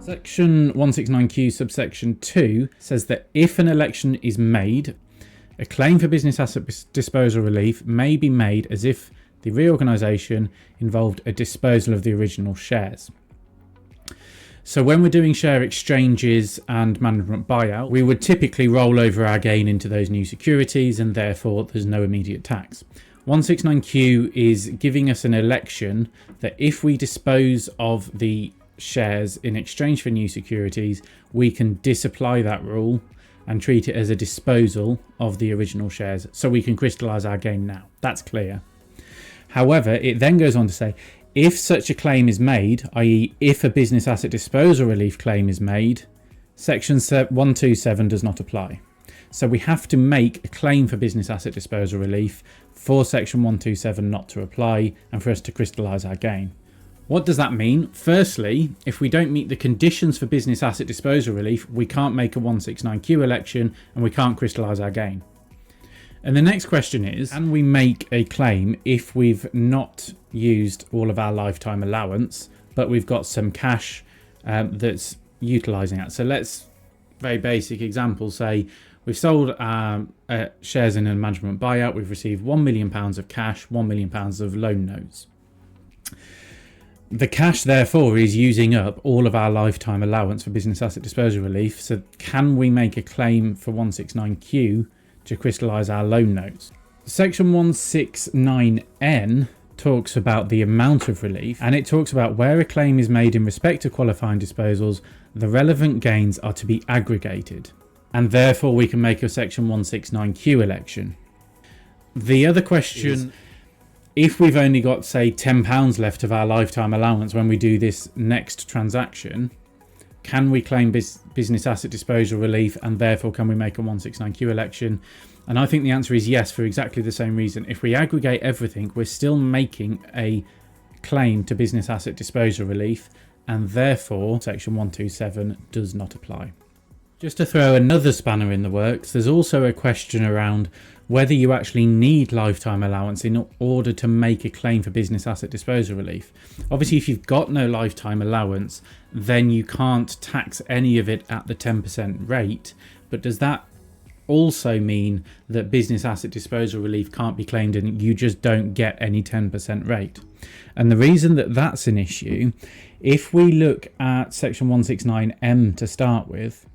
Section 169Q subsection 2 says that if an election is made, a claim for business asset disposal relief may be made as if the reorganisation involved a disposal of the original shares. So when we're doing share exchanges and management buyout, we would typically roll over our gain into those new securities, and therefore there's no immediate tax. 169Q is giving us an election that if we dispose of the shares in exchange for new securities, we can disapply that rule and treat it as a disposal of the original shares, so we can crystallise our gain now. That's clear. However, it then goes on to say, if such a claim is made, i.e. if a business asset disposal relief claim is made, section 127 does not apply. So we have to make a claim for business asset disposal relief for section 127 not to apply and for us to crystallise our gain. What does that mean? Firstly, if we don't meet the conditions for business asset disposal relief, we can't make a 169Q election and we can't crystallise our gain. And the next question is, can we make a claim if we've not used all of our lifetime allowance, but we've got some cash that's utilising that? So let's, very basic example, say we've sold our shares in a management buyout, we've received £1 million of cash, £1 million of loan notes. The cash, therefore, is using up all of our lifetime allowance for business asset disposal relief. So can we make a claim for 169Q to crystallise our loan notes? Section 169N talks about the amount of relief, and it talks about where a claim is made in respect of qualifying disposals, the relevant gains are to be aggregated, and therefore we can make a section 169Q election. The other question, if we've only got, say, £10 left of our lifetime allowance when we do this next transaction, can we claim business asset disposal relief, and therefore can we make a 169Q election? And I think the answer is yes, for exactly the same reason. If we aggregate everything, we're still making a claim to business asset disposal relief, and therefore section 127 does not apply. Just to throw another spanner in the works, there's also a question around whether you actually need lifetime allowance in order to make a claim for business asset disposal relief. Obviously, if you've got no lifetime allowance, then you can't tax any of it at the 10% rate. But does that also mean that business asset disposal relief can't be claimed and you just don't get any 10% rate? And the reason that that's an issue, if we look at section 169M to start with,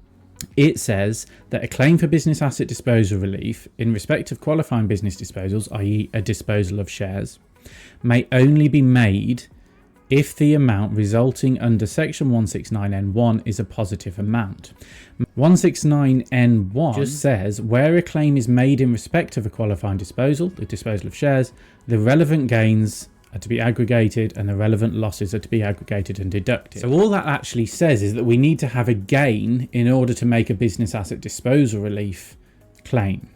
it says that a claim for business asset disposal relief in respect of qualifying business disposals, i.e. a disposal of shares, may only be made if the amount resulting under section 169N1 is a positive amount. 169N1 just says where a claim is made in respect of a qualifying disposal, the disposal of shares, the relevant gains are to be aggregated and the relevant losses are to be aggregated and deducted. So all that actually says is that we need to have a gain in order to make a business asset disposal relief claim.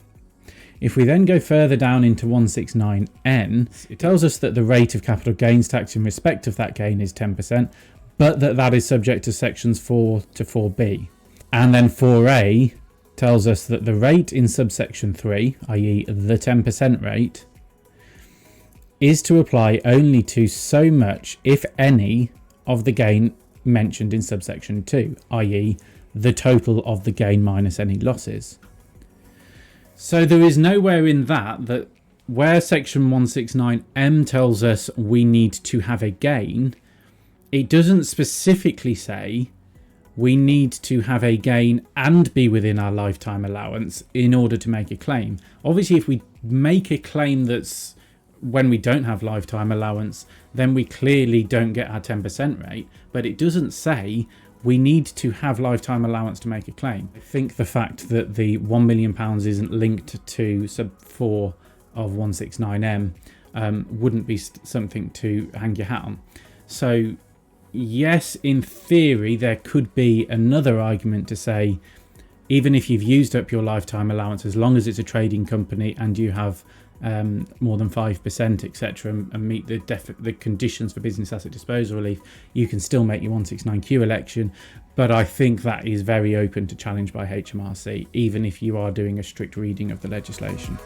If we then go further down into 169N, it tells us that the rate of capital gains tax in respect of that gain is 10%, but that is subject to sections 4 to 4B. And then 4A tells us that the rate in subsection 3, i.e. the 10% rate, is to apply only to so much, if any, of the gain mentioned in subsection 2, i.e. the total of the gain minus any losses. So there is nowhere in that where section 169M tells us we need to have a gain, it doesn't specifically say we need to have a gain and be within our lifetime allowance in order to make a claim. Obviously, if we make a claim that's when we don't have lifetime allowance, then we clearly don't get our 10% rate, but it doesn't say we need to have lifetime allowance to make a claim. I think the fact that the £1 million isn't linked to sub 4 of 169M wouldn't be something to hang your hat on. So yes, in theory, there could be another argument to say, even if you've used up your lifetime allowance, as long as it's a trading company and you have more than 5%, etc., and meet the conditions for business asset disposal relief, you can still make your 169Q election. But I think that is very open to challenge by HMRC, even if you are doing a strict reading of the legislation.